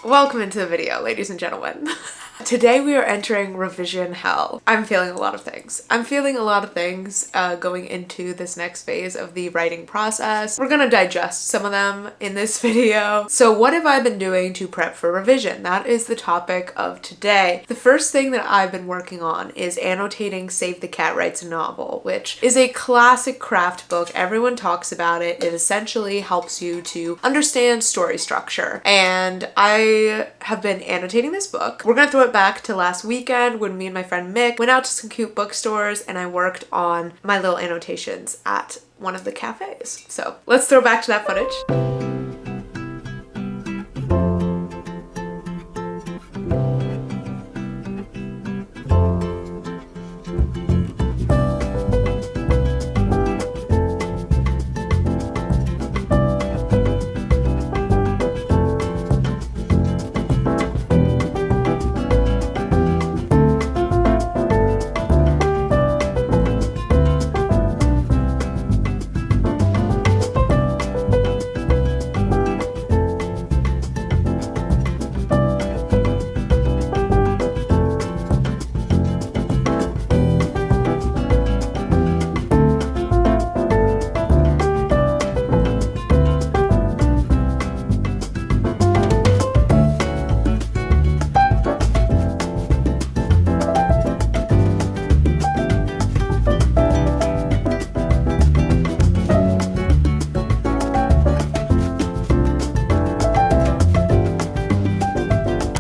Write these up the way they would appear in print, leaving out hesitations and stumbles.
Welcome into the video, ladies and gentlemen. Today we are entering revision hell. I'm feeling a lot of things. Going into this next phase of the writing process. We're gonna digest some of them in this video. So what have I been doing to prep for revision? That is the topic of today. The first thing that I've been working on is annotating Save the Cat Writes a Novel, which is a classic craft book. Everyone talks about it. It essentially helps you to understand story structure. And I have been annotating this book. We're gonna throw it back to last weekend when me and my friend Mick went out to some cute bookstores and I worked on my little annotations at one of the cafes. So let's throw back to that footage.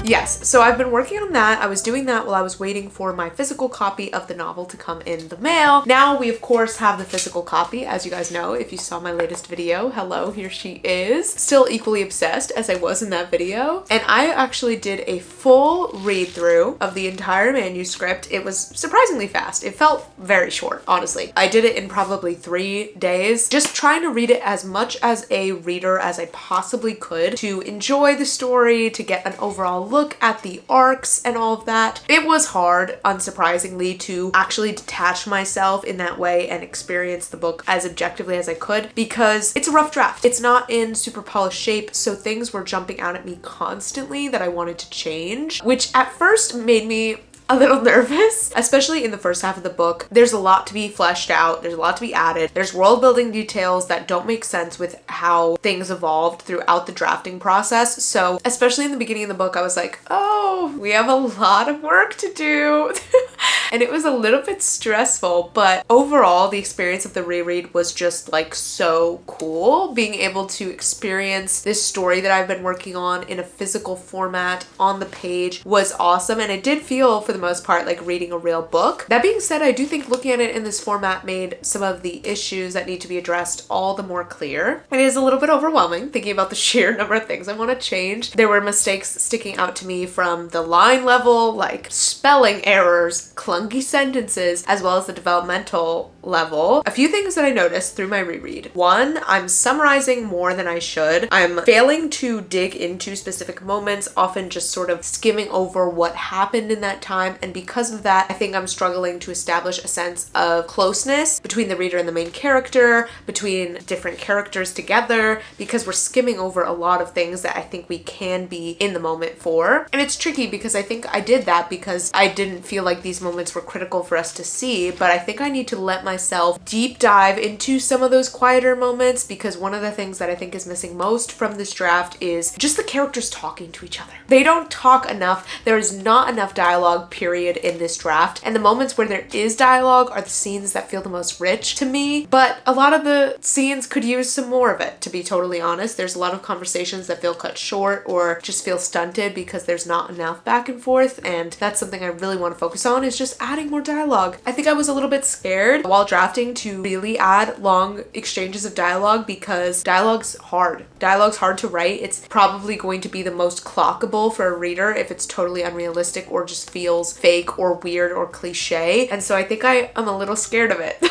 Yes, so I've been working on that. I was doing that while I was waiting for my physical copy of the novel to come in the mail. Now we of course have the physical copy, as you guys know if you saw my latest video. Hello, here she is. Still equally obsessed as I was in that video. And I actually did a full read through of the entire manuscript. It was surprisingly fast. It felt very short, honestly. I did it in probably 3 days, just trying to read it as much as a reader as I possibly could to enjoy the story, to get an overall look at the arcs and all of that. It was hard, unsurprisingly, to actually detach myself in that way and experience the book as objectively as I could because it's a rough draft. It's not in super polished shape, so things were jumping out at me constantly that I wanted to change, which at first made me a little nervous, especially in the first half of the book. There's a lot to be fleshed out. There's a lot to be added. There's world building details that don't make sense with how things evolved throughout the drafting process. So especially in the beginning of the book, I was like, oh, we have a lot of work to do. And it was a little bit stressful, but overall the experience of the reread was just like so cool. Being able to experience this story that I've been working on in a physical format on the page was awesome. And it did feel, for the most part, like reading a real book. That being said, I do think looking at it in this format made some of the issues that need to be addressed all the more clear. And it is a little bit overwhelming thinking about the sheer number of things I want to change. There were mistakes sticking out to me from the line level, like spelling errors, clunky sentences, as well as the developmental level. A few things that I noticed through my reread. One, I'm summarizing more than I should. I'm failing to dig into specific moments, often just sort of skimming over what happened in that time. And because of that, I think I'm struggling to establish a sense of closeness between the reader and the main character, between different characters together, because we're skimming over a lot of things that I think we can be in the moment for. And it's tricky because I think I did that because I didn't feel like these moments were critical for us to see, but I think I need to let myself deep dive into some of those quieter moments, because one of the things that I think is missing most from this draft is just the characters talking to each other. They don't talk enough. There is not enough dialogue, period, in this draft, and the moments where there is dialogue are the scenes that feel the most rich to me, but a lot of the scenes could use some more of it, to be totally honest. There's a lot of conversations that feel cut short or just feel stunted because there's not enough back and forth, and that's something I really want to focus on, is just adding more dialogue. I think I was a little bit scared while drafting to really add long exchanges of dialogue because dialogue's hard. Dialogue's hard to write. It's probably going to be the most clockable for a reader if it's totally unrealistic or just feels fake or weird or cliche. And so I think I am a little scared of it.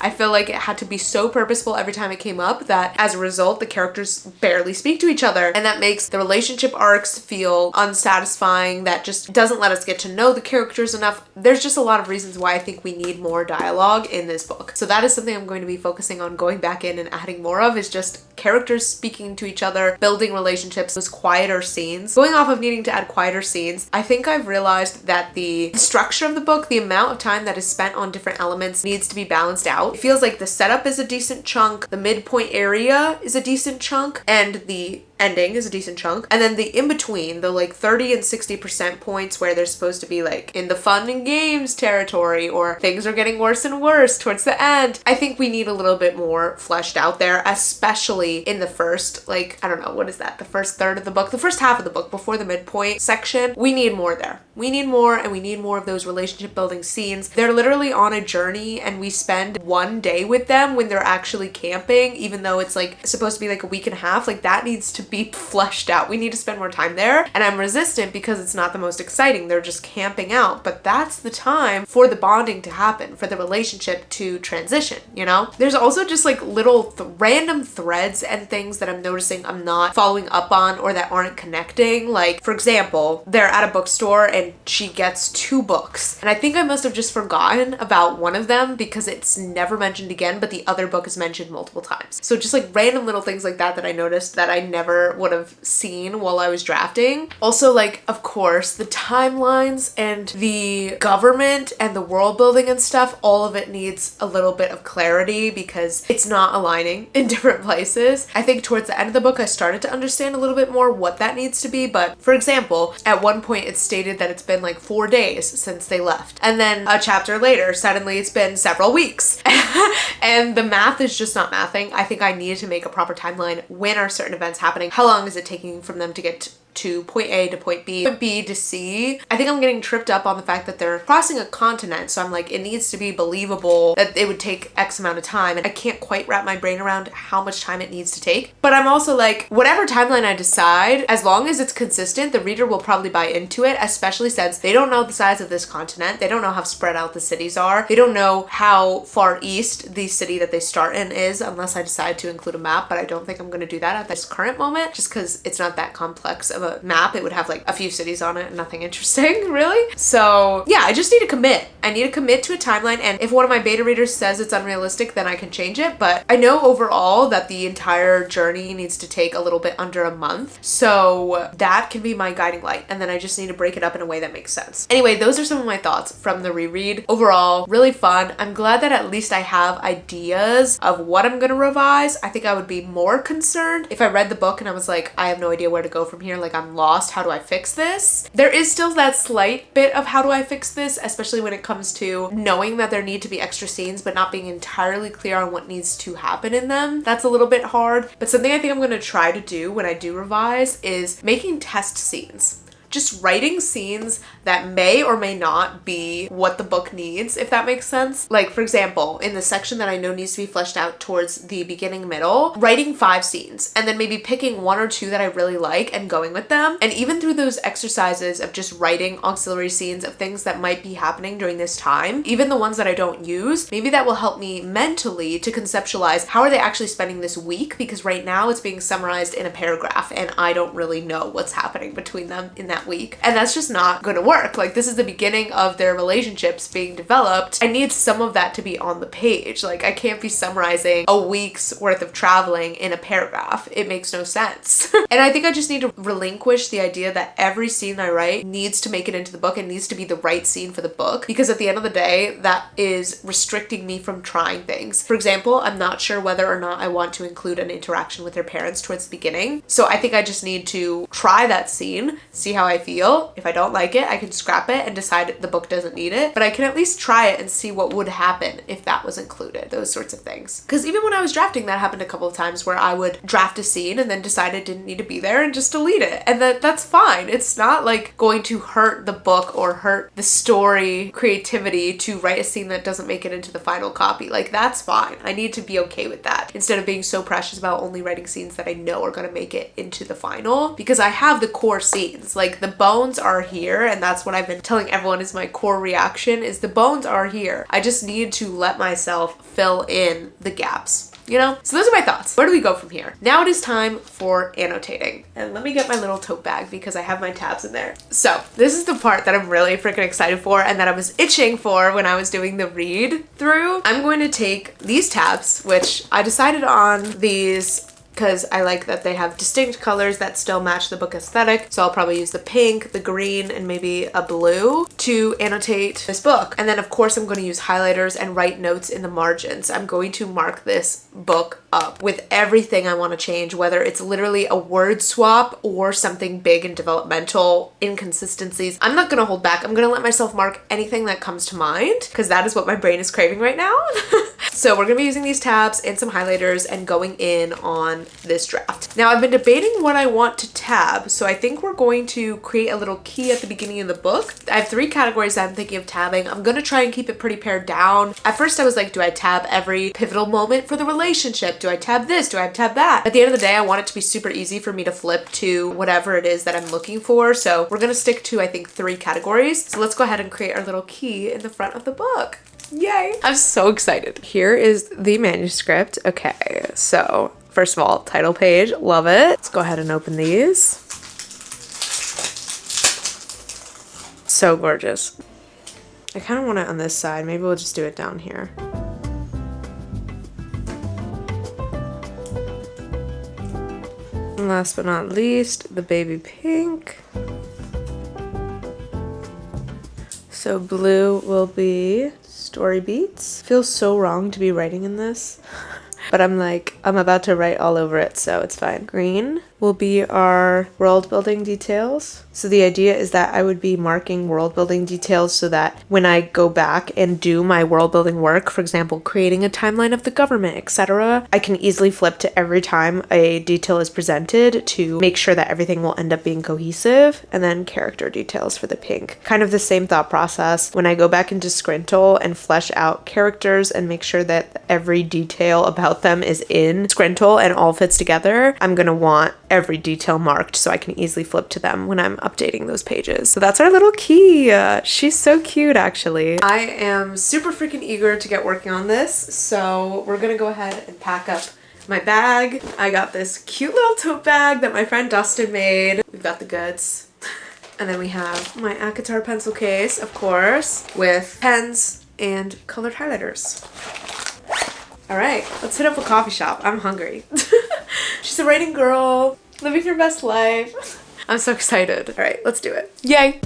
I feel like it had to be so purposeful every time it came up that as a result, the characters barely speak to each other. And that makes the relationship arcs feel unsatisfying. That just doesn't let us get to know the characters enough. There's just a lot of reasons why I think we need more dialogue in this book. So that is something I'm going to be focusing on going back in and adding more of, is just characters speaking to each other, building relationships, those quieter scenes. Going off of needing to add quieter scenes, I think I've realized that the structure of the book, the amount of time that is spent on different elements, needs to be balanced out. It feels like the setup is a decent chunk, the midpoint area is a decent chunk, and the ending is a decent chunk. And then the in-between, the like 30 and 60% points where they're supposed to be like in the fun and games territory, or things are getting worse and worse towards the end, I think we need a little bit more fleshed out there, especially in the first, like, I don't know, what is that? The first third of the book, the first half of the book before the midpoint section. We need more there. We need more, and we need more of those relationship building scenes. They're literally on a journey and we spend one day with them when they're actually camping, even though it's like supposed to be like a week and a half. Like, that needs to be fleshed out. We need to spend more time there. And I'm resistant because it's not the most exciting. They're just camping out. But that's the time for the bonding to happen, for the relationship to transition, you know? There's also just like little random threads and things that I'm noticing I'm not following up on, or that aren't connecting. Like, for example, they're at a bookstore and she gets 2 books. And I think I must have just forgotten about one of them because it's never mentioned again, but the other book is mentioned multiple times. So just like random little things like that that I noticed that I never would have seen while I was drafting. Also, like, of course, the timelines and the government and the world building and stuff, all of it needs a little bit of clarity because it's not aligning in different places. I think towards the end of the book, I started to understand a little bit more what that needs to be. But for example, at one point it's stated that it's been like 4 days since they left. And then a chapter later, suddenly it's been several weeks. And the math is just not mathing. I think I needed to make a proper timeline. When are certain events happening? How long is it taking from them to get to point A to point B, point B to C? I think I'm getting tripped up on the fact that they're crossing a continent. So I'm like, it needs to be believable that it would take X amount of time. And I can't quite wrap my brain around how much time it needs to take. But I'm also like, whatever timeline I decide, as long as it's consistent, the reader will probably buy into it, especially since they don't know the size of this continent. They don't know how spread out the cities are. They don't know how far east the city that they start in is, unless I decide to include a map. But I don't think I'm going to do that at this current moment, just because it's not that complex of a map. It would have like a few cities on it and nothing interesting, really. So yeah, I just need to commit. I need to commit to a timeline, and if one of my beta readers says it's unrealistic, then I can change it. But I know overall that the entire journey needs to take a little bit under a month. So that can be my guiding light, and then I just need to break it up in a way that makes sense. Anyway, those are some of my thoughts from the reread. Overall, really fun. I'm glad that at least I have ideas of what I'm gonna revise. I think I would be more concerned if I read the book and I was like, I have no idea where to go from here. Like, I'm lost. How do I fix this? There is still that slight bit of how do I fix this, especially when it comes to knowing that there need to be extra scenes, but not being entirely clear on what needs to happen in them. That's a little bit hard. But something I think I'm gonna try to do when I do revise is making test scenes. Just writing scenes that may or may not be what the book needs, if that makes sense. Like, for example, in the section that I know needs to be fleshed out towards the beginning middle, writing 5 scenes and then maybe picking 1 or 2 that I really like and going with them. And even through those exercises of just writing auxiliary scenes of things that might be happening during this time, even the ones that I don't use, maybe that will help me mentally to conceptualize how are they actually spending this week, because right now it's being summarized in a paragraph and I don't really know what's happening between them in that week. And that's just not going to work. Like, this is the beginning of their relationships being developed. I need some of that to be on the page. Like, I can't be summarizing a week's worth of traveling in a paragraph. It makes no sense. And I think I just need to relinquish the idea that every scene I write needs to make it into the book and needs to be the right scene for the book, because at the end of the day, that is restricting me from trying things. For example, I'm not sure whether or not I want to include an interaction with their parents towards the beginning. So I think I just need to try that scene, see how I feel. If I don't like it, I can scrap it and decide the book doesn't need it, but I can at least try it and see what would happen if that was included, those sorts of things. Because even when I was drafting, that happened a couple of times where I would draft a scene and then decide it didn't need to be there and just delete it. And that's fine. It's not like going to hurt the book or hurt the story creativity to write a scene that doesn't make it into the final copy. Like, that's fine. I need to be okay with that instead of being so precious about only writing scenes that I know are going to make it into the final, because I have the core scenes. Like, the bones are here, and that's what I've been telling everyone is my core reaction, is the bones are here. I just need to let myself fill in the gaps. You know? So those are my thoughts. Where do we go from here? Now it is time for annotating. And let me get my little tote bag because I have my tabs in there. So this is the part that I'm really freaking excited for and that I was itching for when I was doing the read through. I'm going to take these tabs, which I decided on these because I like that they have distinct colors that still match the book aesthetic. So I'll probably use the pink, the green, and maybe a blue to annotate this book. And then of course I'm going to use highlighters and write notes in the margins. I'm going to mark this book up with everything I want to change, whether it's literally a word swap or something big and developmental, inconsistencies. I'm not going to hold back. I'm going to let myself mark anything that comes to mind because that is what my brain is craving right now. So we're going to be using these tabs and some highlighters and going in on this draft. Now I've been debating what I want to tab, so I think we're going to create a little key at the beginning of the book. I have 3 categories that I'm thinking of tabbing. I'm going to try and keep it pretty pared down. At first I was like, do I tab every pivotal moment for the relationship? Do I tab this? Do I tab that? At the end of the day, I want it to be super easy for me to flip to whatever it is that I'm looking for. So we're going to stick to, I think, 3 categories. So let's go ahead and create our little key in the front of the book. Yay! I'm so excited. Here is the manuscript. Okay, so first of all, title page, love it. Let's go ahead and open these. So gorgeous. I kind of want it on this side. Maybe we'll just do it down here. And last but not least, the baby pink. So blue will be story beats. Feels so wrong to be writing in this. But I'm about to write all over it, so it's fine. Green will be our world building details. So the idea is that I would be marking world building details so that when I go back and do my world building work, for example, creating a timeline of the government, etc., I can easily flip to every time a detail is presented to make sure that everything will end up being cohesive. And then character details for the pink. Kind of the same thought process. When I go back into Scrinkle and flesh out characters and make sure that every detail about them is in Scrinkle and all fits together, I'm gonna want every detail marked so I can easily flip to them when I'm updating those pages. So that's our little key. She's so cute, actually. I am super freaking eager to get working on this, so we're gonna go ahead and pack up my bag. I got this cute little tote bag that my friend Dustin made. We've got the goods. And then we have my ACOTAR pencil case, of course, with pens and colored highlighters. All right, let's hit up a coffee shop. I'm hungry. She's a writing girl, living her best life. I'm so excited. All right, let's do it. Yay.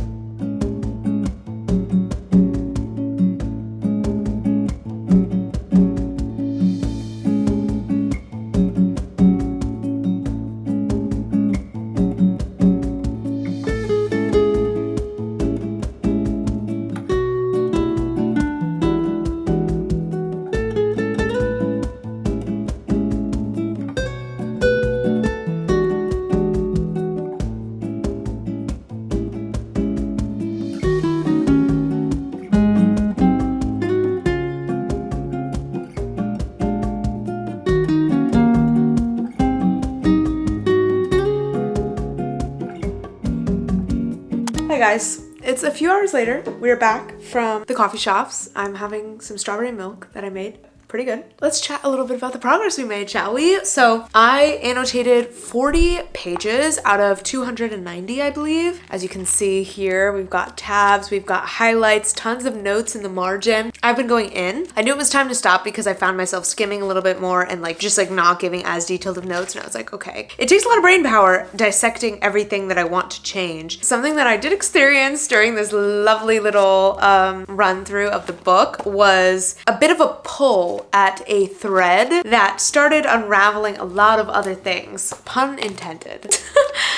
Hey guys, it's a few hours later. We're back from the coffee shops. I'm having some strawberry milk that I made. Pretty good. Let's chat a little bit about the progress we made, shall we? So I annotated 40 pages out of 290, I believe. As you can see here, we've got tabs, we've got highlights, tons of notes in the margin. I've been going in. I knew it was time to stop because I found myself skimming a little bit more and just not giving as detailed of notes. And I was like, okay, it takes a lot of brain power dissecting everything that I want to change. Something that I did experience during this lovely little run through of the book was a bit of a pull at a thread that started unraveling a lot of other things. Pun intended.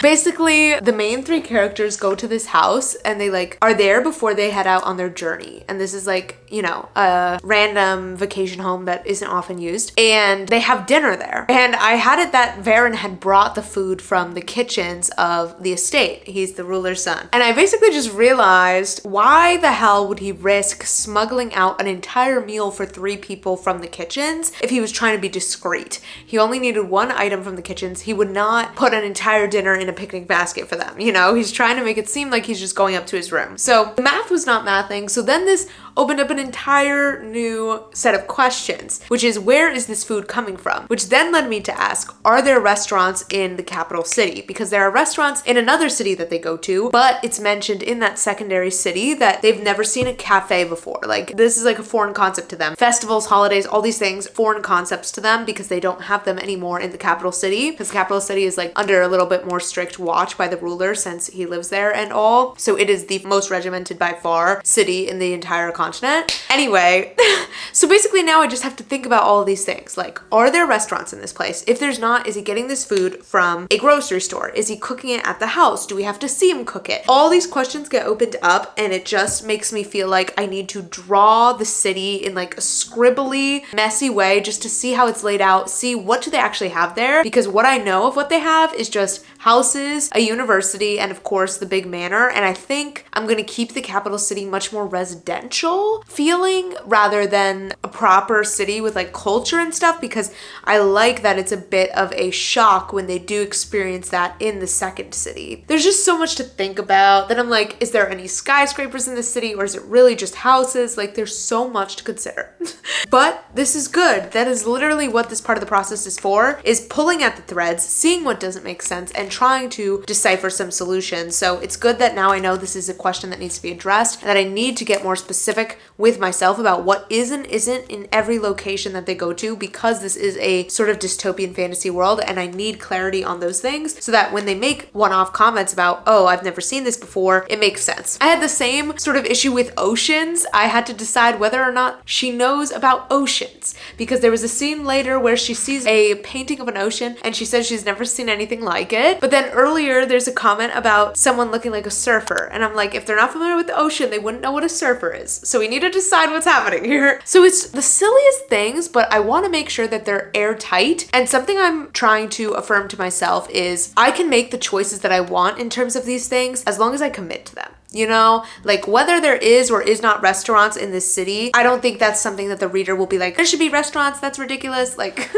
Basically, the main 3 characters go to this house and they are there before they head out on their journey. And this is a random vacation home that isn't often used. And they have dinner there. And I had it that Varen had brought the food from the kitchens of the estate. He's the ruler's son. And I basically just realized, why the hell would he risk smuggling out an entire meal for 3 people from from the kitchens if he was trying to be discreet. He only needed one item from the kitchens. He would not put an entire dinner in a picnic basket for them. You know, he's trying to make it seem like he's just going up to his room. So the math was not mathing. So then this opened up an entire new set of questions, which is, where is this food coming from? Which then led me to ask, are there restaurants in the capital city? Because there are restaurants in another city that they go to, but it's mentioned in that secondary city that they've never seen a cafe before. Like, this is like a foreign concept to them. Festivals, holidays, all these things, foreign concepts to them because they don't have them anymore in the capital city, because the capital city is like under a little bit more strict watch by the ruler since he lives there and all. So it is the most regimented by far city in the entire continent. Anyway, so basically now I just have to think about all of these things. Like, are there restaurants in this place? If there's not, is he getting this food from a grocery store? Is he cooking it at the house? Do we have to see him cook it? All these questions get opened up, and it just makes me feel like I need to draw the city in like a scribbly, messy way just to see how it's laid out, see what do they actually have there, because what I know of what they have is just houses, a university, and of course the big manor. And I think I'm gonna keep the capital city much more residential feeling rather than a proper city with like culture and stuff, because I like that it's a bit of a shock when they do experience that in the second city. There's just so much to think about that I'm like, is there any skyscrapers in the city, or is it really just houses? Like, there's so much to consider. But this is good. That is literally what this part of the process is for, is pulling at the threads, seeing what doesn't make sense, and trying to decipher some solutions. So it's good that now I know this is a question that needs to be addressed, and that I need to get more specific with myself about what is and isn't in every location that they go to, because this is a sort of dystopian fantasy world, and I need clarity on those things so that when they make one-off comments about, oh, I've never seen this before, it makes sense. I had the same sort of issue with oceans. I had to decide whether or not she knows about oceans, because there was a scene later where she sees a painting of an ocean and she says she's never seen anything like it. But then earlier there's a comment about someone looking like a surfer, and I'm like, if they're not familiar with the ocean, they wouldn't know what a surfer is. So we need to decide what's happening here. So it's the silliest things, but I want to make sure that they're airtight. And something I'm trying to affirm to myself is I can make the choices that I want in terms of these things as long as I commit to them. You know, like whether there is or is not restaurants in this city, I don't think that's something that the reader will be like, there should be restaurants, that's ridiculous. Like,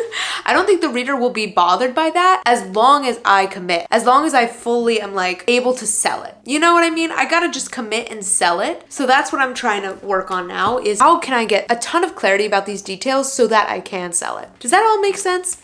I don't think the reader will be bothered by that as long as I commit, as long as I fully am like able to sell it. You know what I mean? I gotta just commit and sell it. So that's what I'm trying to work on now, is how can I get a ton of clarity about these details so that I can sell it? Does that all make sense?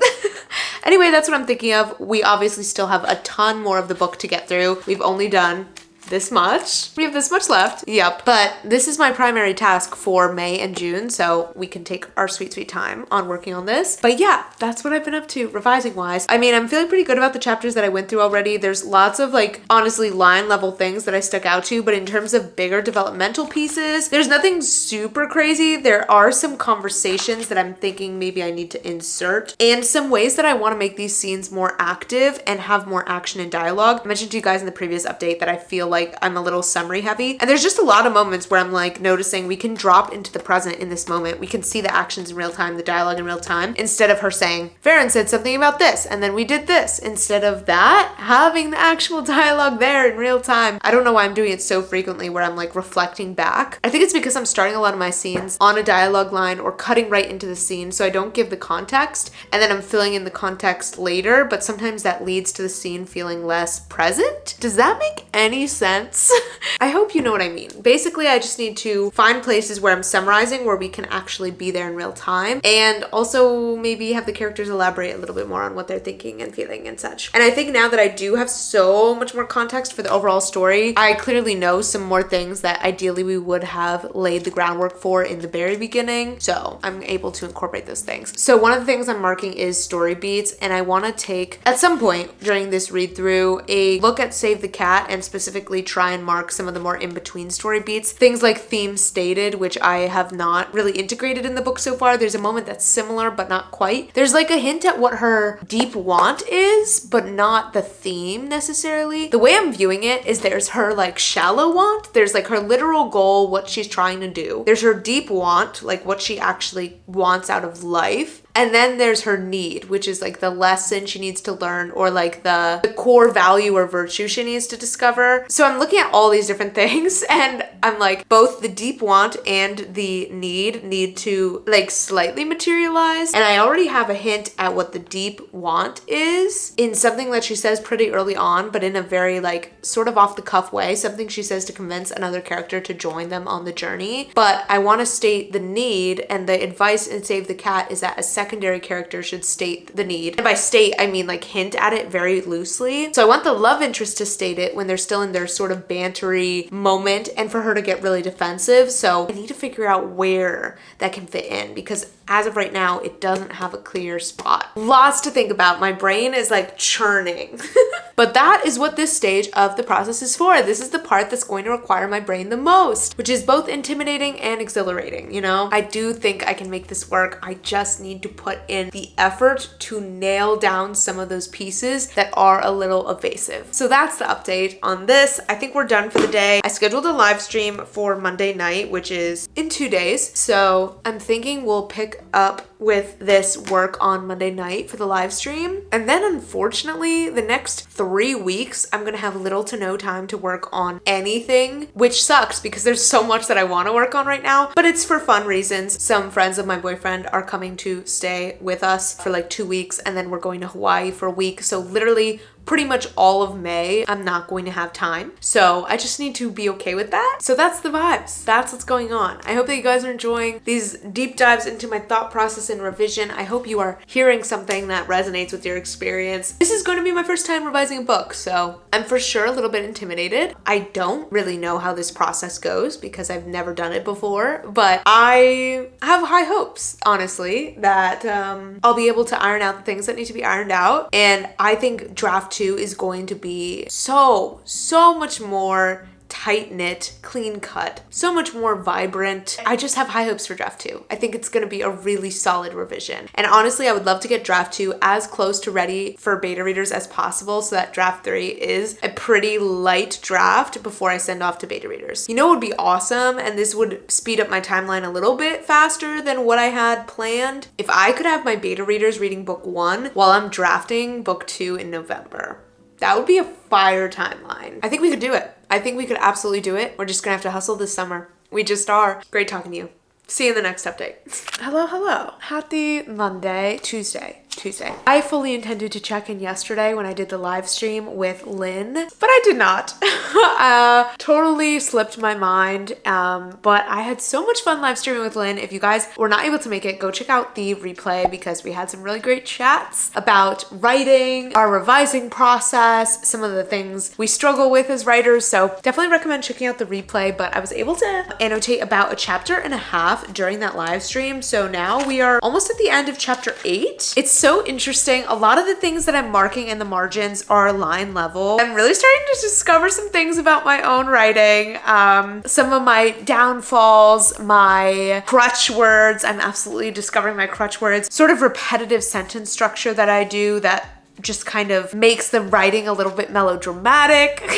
Anyway, that's what I'm thinking of. We obviously still have a ton more of the book to get through. We've only done this much. We have this much left. Yep. But this is my primary task for May and June, so we can take our sweet, sweet time on working on this. But yeah, that's what I've been up to revising wise. I mean, I'm feeling pretty good about the chapters that I went through already. There's lots of like, honestly, line level things that I stuck out to, but in terms of bigger developmental pieces, there's nothing super crazy. There are some conversations that I'm thinking maybe I need to insert, and some ways that I want to make these scenes more active and have more action and dialogue. I mentioned to you guys in the previous update that I feel like I'm a little summary heavy, and there's just a lot of moments where I'm like noticing we can drop into the present in this moment. We can see the actions in real time, the dialogue in real time, instead of her saying, Farron said something about this, and then we did this. Instead of that, having the actual dialogue there in real time. I don't know why I'm doing it so frequently where I'm like reflecting back. I think it's because I'm starting a lot of my scenes on a dialogue line or cutting right into the scene, so I don't give the context, and then I'm filling in the context later, but sometimes that leads to the scene feeling less present. Does that make any sense? I hope you know what I mean. Basically, I just need to find places where I'm summarizing where we can actually be there in real time, and also maybe have the characters elaborate a little bit more on what they're thinking and feeling and such. And I think now that I do have so much more context for the overall story, I clearly know some more things that ideally we would have laid the groundwork for in the very beginning, so I'm able to incorporate those things. So one of the things I'm marking is story beats, and I want to take, at some point during this read through, a look at Save the Cat and specifically try and mark some of the more in-between story beats. Things like theme stated, which I have not really integrated in the book so far. There's a moment that's similar, but not quite. There's like a hint at what her deep want is, but not the theme necessarily. The way I'm viewing it is there's her like shallow want. There's like her literal goal, what she's trying to do. There's her deep want, like what she actually wants out of life. And then there's her need, which is like the lesson she needs to learn, or like the core value or virtue she needs to discover. So I'm looking at all these different things, and I'm like, both the deep want and the need to like slightly materialize. And I already have a hint at what the deep want is in something that she says pretty early on, but in a very like sort of off the cuff way, something she says to convince another character to join them on the journey. But I want to state the need, and the advice in Save the Cat is that a secondary character should state the need. And by state, I mean like hint at it very loosely. So I want the love interest to state it when they're still in their sort of bantery moment, and for her to get really defensive. So I need to figure out where that can fit in, because as of right now, it doesn't have a clear spot. Lots to think about. My brain is like churning. But that is what this stage of the process is for. This is the part that's going to require my brain the most, which is both intimidating and exhilarating, you know? I do think I can make this work. I just need to put in the effort to nail down some of those pieces that are a little evasive. So that's the update on this. I think we're done for the day. I scheduled a live stream for Monday night, which is in 2 days. So I'm thinking we'll pick up with this work on Monday night for the live stream. And then unfortunately, the next 3 weeks, I'm gonna have little to no time to work on anything, which sucks because there's so much that I wanna work on right now, but it's for fun reasons. Some friends of my boyfriend are coming to stay with us for like 2 weeks, and then we're going to Hawaii for a week. So literally pretty much all of May, I'm not going to have time. So I just need to be okay with that. So that's the vibes. That's what's going on. I hope that you guys are enjoying these deep dives into my thought process and revision. I hope you are hearing something that resonates with your experience. This is going to be my first time revising a book, so I'm for sure a little bit intimidated. I don't really know how this process goes because I've never done it before, but I have high hopes, honestly, that I'll be able to iron out the things that need to be ironed out. And I think draft 2 is going to be so much more tight-knit, clean-cut, so much more vibrant. I just have high hopes for draft 2. I think it's gonna be a really solid revision. And honestly, I would love to get draft 2 as close to ready for beta readers as possible so that draft 3 is a pretty light draft before I send off to beta readers. You know what would be awesome, and this would speed up my timeline a little bit faster than what I had planned? If I could have my beta readers reading book 1 while I'm drafting book 2 in November. That would be a fire timeline. I think we could do it. I think we could absolutely do it. We're just gonna have to hustle this summer. We just are. Great talking to you. See you in the next update. Hello. Happy Monday, Tuesday. I fully intended to check in yesterday when I did the live stream with Lynn, but I did not. Totally slipped my mind, but I had so much fun live streaming with Lynn. If you guys were not able to make it, go check out the replay because we had some really great chats about writing, our revising process, some of the things we struggle with as writers. So definitely recommend checking out the replay, but I was able to annotate about a chapter and a half during that live stream. So now we are almost at the end of chapter 8. It's so interesting. A lot of the things that I'm marking in the margins are line level. I'm really starting to discover some things about my own writing. Some of my downfalls, my crutch words. I'm absolutely discovering my crutch words. Sort of repetitive sentence structure that I do that just kind of makes the writing a little bit melodramatic.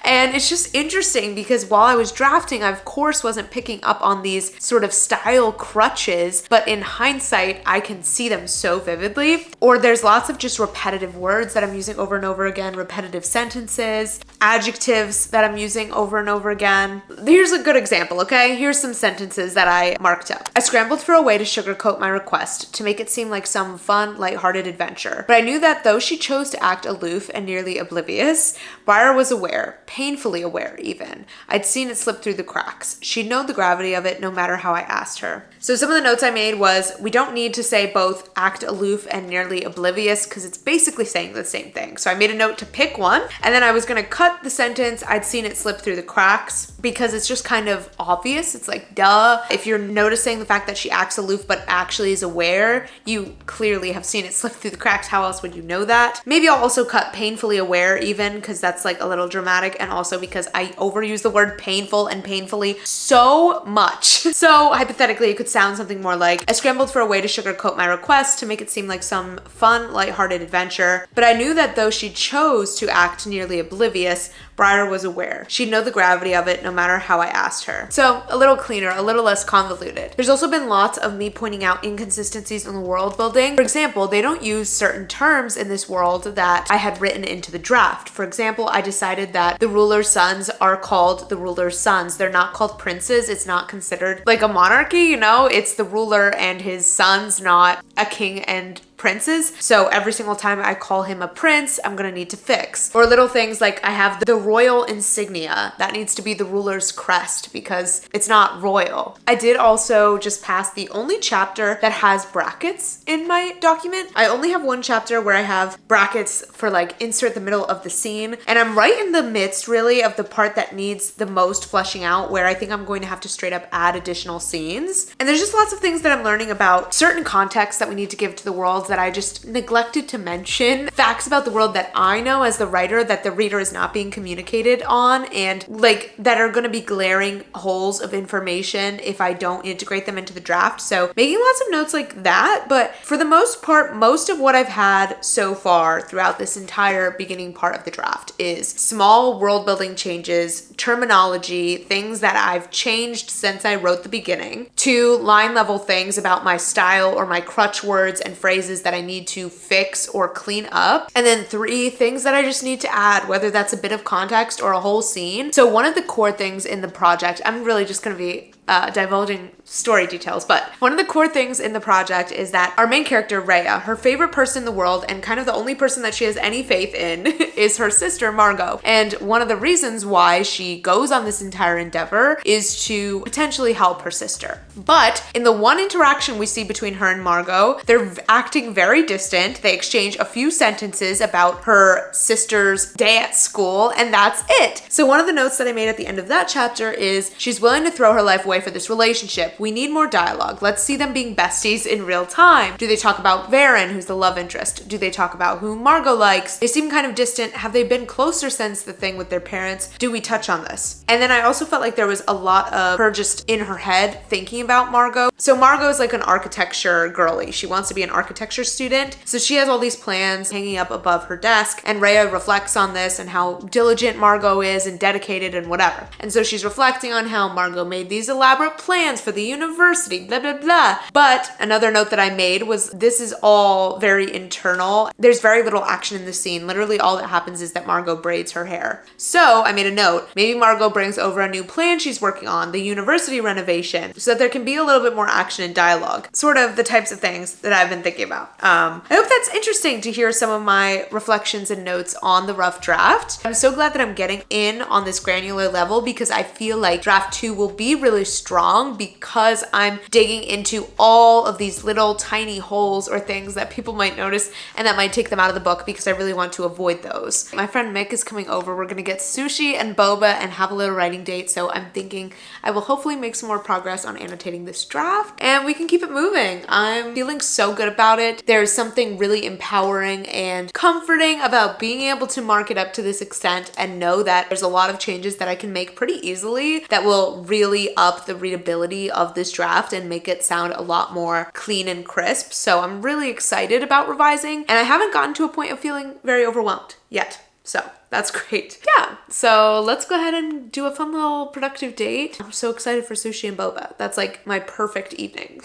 And it's just interesting because while I was drafting, I of course wasn't picking up on these sort of style crutches, but in hindsight, I can see them so vividly. Or there's lots of just repetitive words that I'm using over and over again, repetitive sentences, adjectives that I'm using over and over again. Here's a good example, okay? Here's some sentences that I marked up. I scrambled for a way to sugarcoat my request to make it seem like some fun, lighthearted adventure. But I knew that though she chose to act aloof and nearly oblivious, Briar was aware, painfully aware even. I'd seen it slip through the cracks. She'd known the gravity of it no matter how I asked her. So some of the notes I made was, we don't need to say both act aloof and nearly oblivious because it's basically saying the same thing. So I made a note to pick one, and then I was gonna cut the sentence, I'd seen it slip through the cracks, because it's just kind of obvious. It's like, duh. If you're noticing the fact that she acts aloof but actually is aware, you clearly have seen it slip through the cracks. How else would you know that? Maybe I'll also cut painfully aware even, because that's like a little dramatic. and also because I overuse the word painful and painfully so much. So hypothetically, it could sound something more like, I scrambled for a way to sugarcoat my request to make it seem like some fun, lighthearted adventure, but I knew that though she chose to act nearly oblivious, Briar was aware. She'd know the gravity of it no matter how I asked her. So a little cleaner, a little less convoluted. There's also been lots of me pointing out inconsistencies in the world building. For example, they don't use certain terms in this world that I had written into the draft. For example, I decided that the ruler's sons are called the ruler's sons. They're not called princes. It's not considered like a monarchy, you know? It's the ruler and his sons, not a king and princes. So every single time I call him a prince, I'm gonna need to fix. Or little things like I have the royal insignia. That needs to be the ruler's crest because it's not royal. I did also just pass the only chapter that has brackets in my document. I only have one chapter where I have brackets for like insert the middle of the scene. And I'm right in the midst really of the part that needs the most fleshing out, where I think I'm going to have to straight up add additional scenes. And there's just lots of things that I'm learning about certain contexts that we need to give to the world that I just neglected to mention. Facts about the world that I know as the writer that the reader is not being communicated on, and like that are going to be glaring holes of information if I don't integrate them into the draft. So making lots of notes like that, but for the most part, most of what I've had so far throughout this entire beginning part of the draft is small world building changes, terminology, things that I've changed since I wrote the beginning, to line level things about my style or my crutch words and phrases that I need to fix or clean up. And then 3 things that I just need to add, whether that's a bit of context or a whole scene. So one of the core things in the project, I'm really just going to be divulging story details, but one of the core things in the project is that our main character, Rhea, her favorite person in the world and kind of the only person that she has any faith in is her sister, Margot. And one of the reasons why she goes on this entire endeavor is to potentially help her sister. But in the one interaction we see between her and Margot, they're acting very distant. They exchange a few sentences about her sister's day at school, and that's it. So one of the notes that I made at the end of that chapter is she's willing to throw her life away for this relationship. We need more dialogue. Let's see them being besties in real time. Do they talk about Varen, who's the love interest? Do they talk about who Margot likes? They seem kind of distant. Have they been closer since the thing with their parents? Do we touch on this? And then I also felt like there was a lot of her just in her head thinking about Margot. So Margot is like an architecture girly. She wants to be an architecture student. So she has all these plans hanging up above her desk, and Rhea reflects on this and how diligent Margot is and dedicated and whatever. And so she's reflecting on how Margot made these elaborate plans for the university, blah, blah, blah. But another note that I made was this is all very internal. There's very little action in the scene. Literally all that happens is that Margot braids her hair. So I made a note. Maybe Margot brings over a new plan she's working on, the university renovation, so that there can be a little bit more action and dialogue. Sort of the types of things that I've been thinking about. I hope that's interesting to hear some of my reflections and notes on the rough draft. I'm so glad that I'm getting in on this granular level because I feel like draft 2 will be really strong because I'm digging into all of these little tiny holes or things that people might notice and that might take them out of the book because I really want to avoid those. My friend Mick is coming over. We're gonna get sushi and boba and have a little writing date, so I'm thinking I will hopefully make some more progress on annotating this draft and we can keep it moving. I'm feeling so good about it. There's something really empowering and comforting about being able to mark it up to this extent and know that there's a lot of changes that I can make pretty easily that will really up the readability of this draft and make it sound a lot more clean and crisp. So I'm really excited about revising, and I haven't gotten to a point of feeling very overwhelmed yet. So that's great. Yeah, so let's go ahead and do a fun little productive date. I'm so excited for sushi and boba. That's like my perfect evening.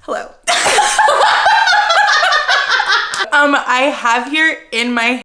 Hello. I have here in my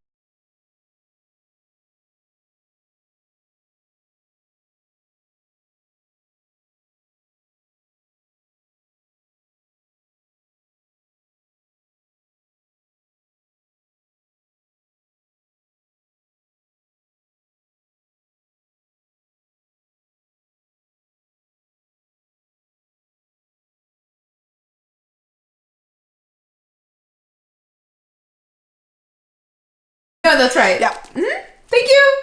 No, that's right. Yeah. Mm-hmm. Thank you.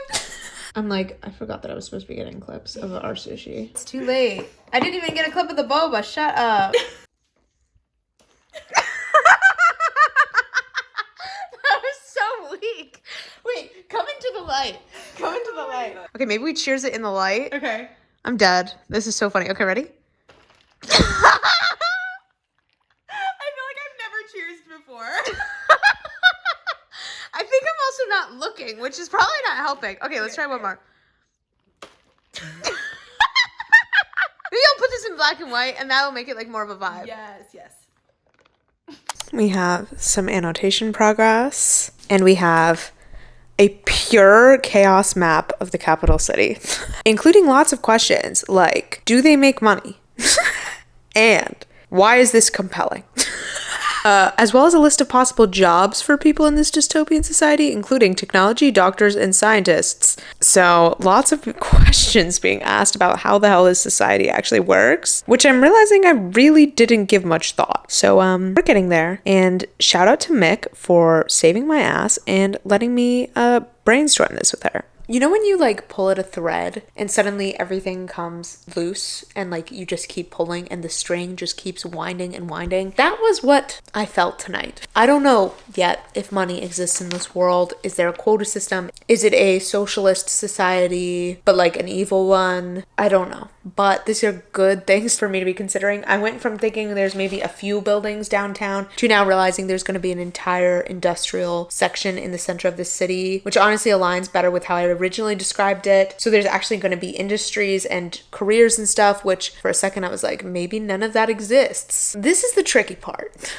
I'm like, I forgot that I was supposed to be getting clips of our sushi. It's too late. I didn't even get a clip of the boba. Shut up. That was so weak. Wait, come into the light. Come into the light. Okay, maybe we cheers it in the light. Okay. I'm dead. This is so funny. Okay, ready? I feel like I've never cheersed before. I think I'm also not looking, which is probably not helping. Okay, let's try one more. Maybe I'll put this in black and white, and that'll make it like more of a vibe. Yes. We have some annotation progress, and we have a pure chaos map of the capital city, including lots of questions like, do they make money? And why is this compelling? As well as a list of possible jobs for people in this dystopian society, including technology, doctors, and scientists. So lots of questions being asked about how the hell this society actually works, which I'm realizing I really didn't give much thought. So we're getting there. And shout out to Mick for saving my ass and letting me brainstorm this with her. You know when you like pull at a thread and suddenly everything comes loose and like you just keep pulling and the string just keeps winding and winding? That was what I felt tonight. I don't know yet if money exists in this world. Is there a quota system? Is it a socialist society, but like an evil one? I don't know. But these are good things for me to be considering. I went from thinking there's maybe a few buildings downtown to now realizing there's going to be an entire industrial section in the center of the city, which honestly aligns better with how I originally described it. So there's actually going to be industries and careers and stuff, which for a second I was like, maybe none of that exists. This is the tricky part.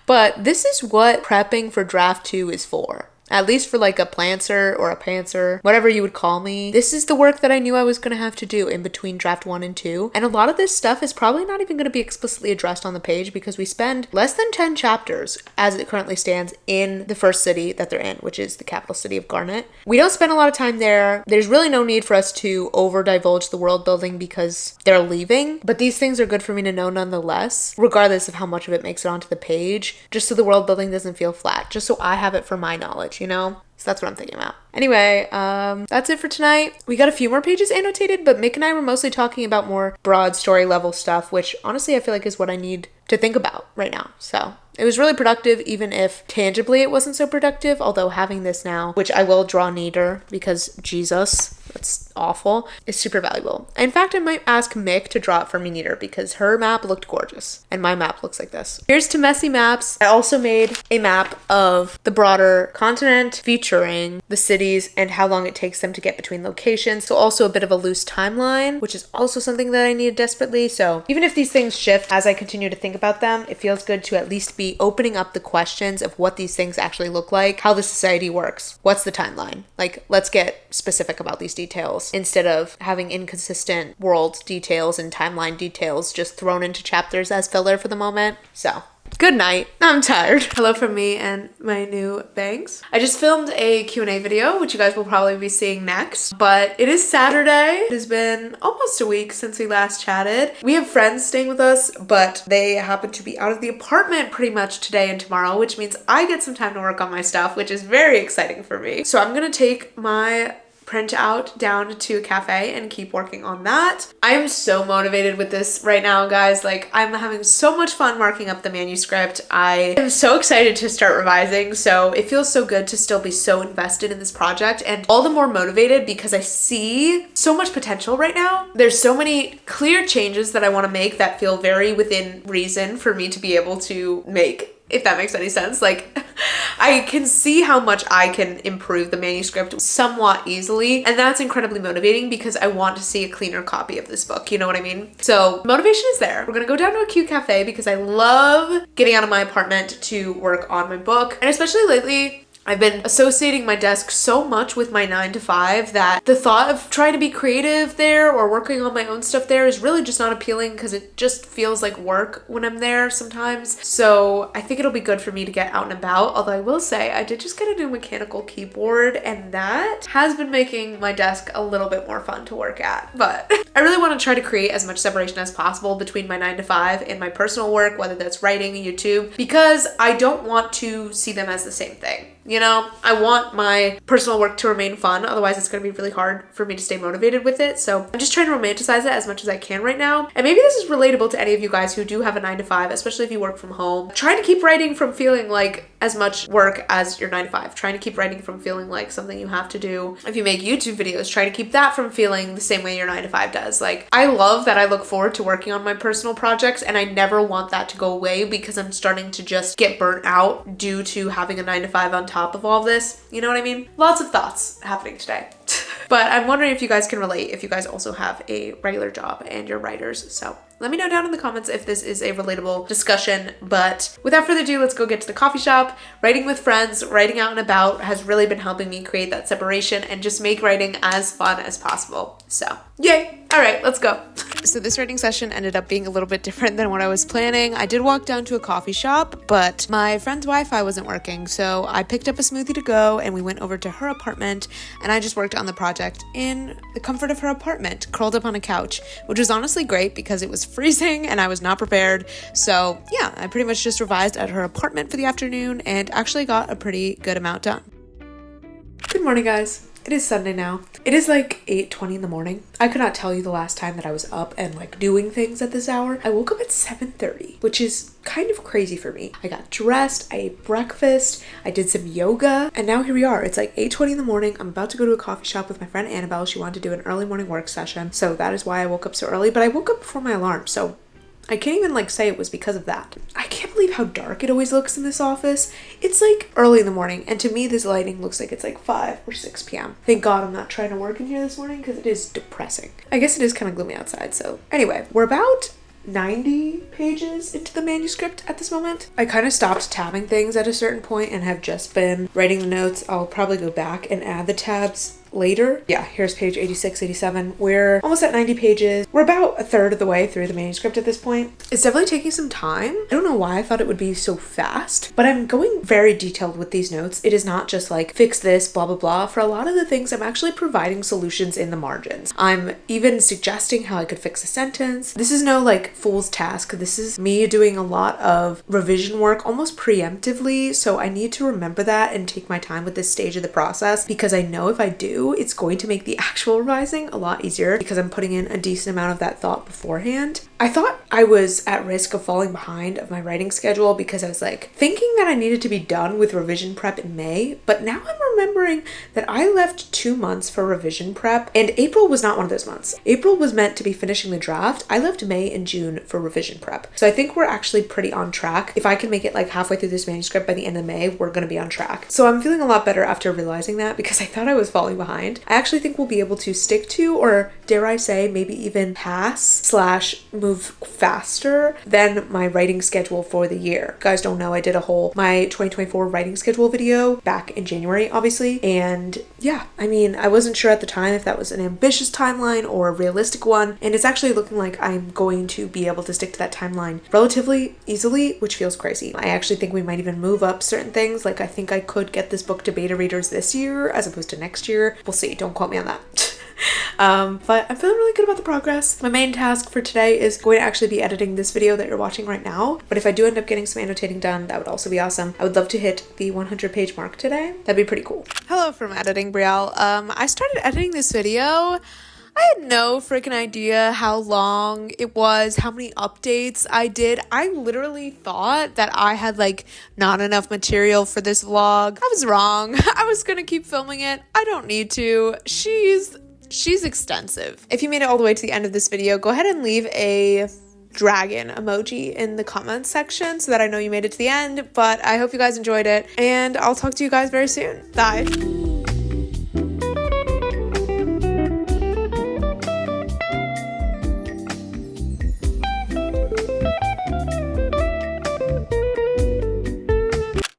But this is what prepping for draft 2 is for. At least for like a plantser or a pantser, whatever you would call me. This is the work that I knew I was going to have to do in between draft 1 and 2. And a lot of this stuff is probably not even going to be explicitly addressed on the page because we spend less than 10 chapters as it currently stands in the first city that they're in, which is the capital city of Garnet. We don't spend a lot of time there. There's really no need for us to over divulge the world building because they're leaving. But these things are good for me to know nonetheless, regardless of how much of it makes it onto the page, just so the world building doesn't feel flat, just so I have it for my knowledge. You know? So that's what I'm thinking about. Anyway, that's it for tonight. We got a few more pages annotated, but Mick and I were mostly talking about more broad story level stuff, which honestly I feel like is what I need to think about right now. So it was really productive, even if tangibly it wasn't so productive, although having this now, which I will draw neater because Jesus, that's awful, is super valuable. In fact, I might ask Mick to draw it for me neater because her map looked gorgeous and my map looks like this. Here's to messy maps. I also made a map of the broader continent featuring the cities and how long it takes them to get between locations. So also a bit of a loose timeline, which is also something that I needed desperately. So even if these things shift as I continue to think about them, it feels good to at least be opening up the questions of what these things actually look like, how the society works, what's the timeline. Like, let's get specific about these details instead of having inconsistent world details and timeline details just thrown into chapters as filler for the moment. So good night. I'm tired. Hello from me and my new bangs. I just filmed a Q&A video, which you guys will probably be seeing next, but it is Saturday. It has been almost a week since we last chatted. We have friends staying with us, but they happen to be out of the apartment pretty much today and tomorrow, which means I get some time to work on my stuff, which is very exciting for me. So I'm gonna take my print out down to a cafe and keep working on that. I am so motivated with this right now, guys. Like, I'm having so much fun marking up the manuscript. I am so excited to start revising, so it feels so good to still be so invested in this project, and all the more motivated because I see so much potential right now. There's so many clear changes that I want to make that feel very within reason for me to be able to make, if that makes any sense. Like, I can see how much I can improve the manuscript somewhat easily, and that's incredibly motivating because I want to see a cleaner copy of this book, you know what I mean? So motivation is there. We're gonna go down to a cute cafe because I love getting out of my apartment to work on my book, and especially lately, I've been associating my desk so much with my 9 to 5 that the thought of trying to be creative there or working on my own stuff there is really just not appealing because it just feels like work when I'm there sometimes. So I think it'll be good for me to get out and about. Although I will say I did just get a new mechanical keyboard and that has been making my desk a little bit more fun to work at. But I really want to try to create as much separation as possible between my 9 to 5 and my personal work, whether that's writing, YouTube, because I don't want to see them as the same thing. You know, I want my personal work to remain fun, otherwise it's going to be really hard for me to stay motivated with it. So I'm just trying to romanticize it as much as I can right now. And maybe this is relatable to any of you guys who do have a 9 to 5, especially if you work from home. Trying to keep writing from feeling like as much work as your 9 to 5. Trying to keep writing from feeling like something you have to do. If you make YouTube videos, try to keep that from feeling the same way your 9 to 5 does. Like, I love that I look forward to working on my personal projects, and I never want that to go away because I'm starting to just get burnt out due to having a 9 to 5 on top of all this. You know what I mean? Lots of thoughts happening today. But I'm wondering if you guys can relate, if you guys also have a regular job and you're writers. So let me know down in the comments if this is a relatable discussion. But without further ado, let's go get to the coffee shop. Writing with friends, writing out and about has really been helping me create that separation and just make writing as fun as possible. So yay. All right, let's go. So this writing session ended up being a little bit different than what I was planning. I did walk down to a coffee shop, but my friend's Wi-Fi wasn't working. So I picked up a smoothie to go and we went over to her apartment and I just worked on the project in the comfort of her apartment, curled up on a couch, which was honestly great because it was freezing and I was not prepared. So yeah, I pretty much just revised at her apartment for the afternoon and actually got a pretty good amount done. Good morning, guys. It is Sunday now. It is like 8:20 in the morning. I could not tell you the last time that I was up and like doing things at this hour. I woke up at 7:30, which is kind of crazy for me. I got dressed, I ate breakfast, I did some yoga, and now here we are. It's like 8:20 in the morning. I'm about to go to a coffee shop with my friend Annabelle. She wanted to do an early morning work session, so that is why I woke up so early, but I woke up before my alarm, so I can't even like say it was because of that. I can't believe how dark it always looks in this office. It's like early in the morning, and to me this lighting looks like it's like 5 or 6 p.m. Thank God I'm not trying to work in here this morning because it is depressing. I guess it is kind of gloomy outside, so anyway, we're about 90 pages into the manuscript at this moment. I kind of stopped tabbing things at a certain point and have just been writing the notes. I'll probably go back and add the tabs later. Yeah, here's page 86, 87. We're almost at 90 pages. We're about a third of the way through the manuscript at this point. It's definitely taking some time. I don't know why I thought it would be so fast, but I'm going very detailed with these notes. It is not just like fix this, blah, blah, blah. For a lot of the things, I'm actually providing solutions in the margins. I'm even suggesting how I could fix a sentence. This is no like fool's task. This is me doing a lot of revision work almost preemptively. So I need to remember that and take my time with this stage of the process because I know if I do, it's going to make the actual revising a lot easier because I'm putting in a decent amount of that thought beforehand. I thought I was at risk of falling behind of my writing schedule because I was like thinking that I needed to be done with revision prep in May, but now I'm remembering that I left 2 months for revision prep and April was not one of those months. April was meant to be finishing the draft. I left May and June for revision prep. So I think we're actually pretty on track. If I can make it like halfway through this manuscript by the end of May, we're going to be on track. So I'm feeling a lot better after realizing that because I thought I was falling behind. I actually think we'll be able to stick to, or dare I say, maybe even pass / move faster than my writing schedule for the year. You guys don't know, I did my 2024 writing schedule video back in January, obviously. And yeah, I mean, I wasn't sure at the time if that was an ambitious timeline or a realistic one. And it's actually looking like I'm going to be able to stick to that timeline relatively easily, which feels crazy. I actually think we might even move up certain things. Like I think I could get this book to beta readers this year as opposed to next year. We'll see. Don't quote me on that. But I'm feeling really good about the progress. My main task for today is going to actually be editing this video that you're watching right now. But if I do end up getting some annotating done, that would also be awesome. I would love to hit the 100 page mark today. That'd be pretty cool. Hello from Editing Brielle. I started editing this video. I had no freaking idea how long it was, how many updates I did. I literally thought that I had like not enough material for this vlog. I was wrong. I was gonna keep filming it. I don't need to. She's extensive. If you made it all the way to the end of this video, go ahead and leave a dragon emoji in the comments section so that I know you made it to the end. But I hope you guys enjoyed it and I'll talk to you guys very soon. Bye.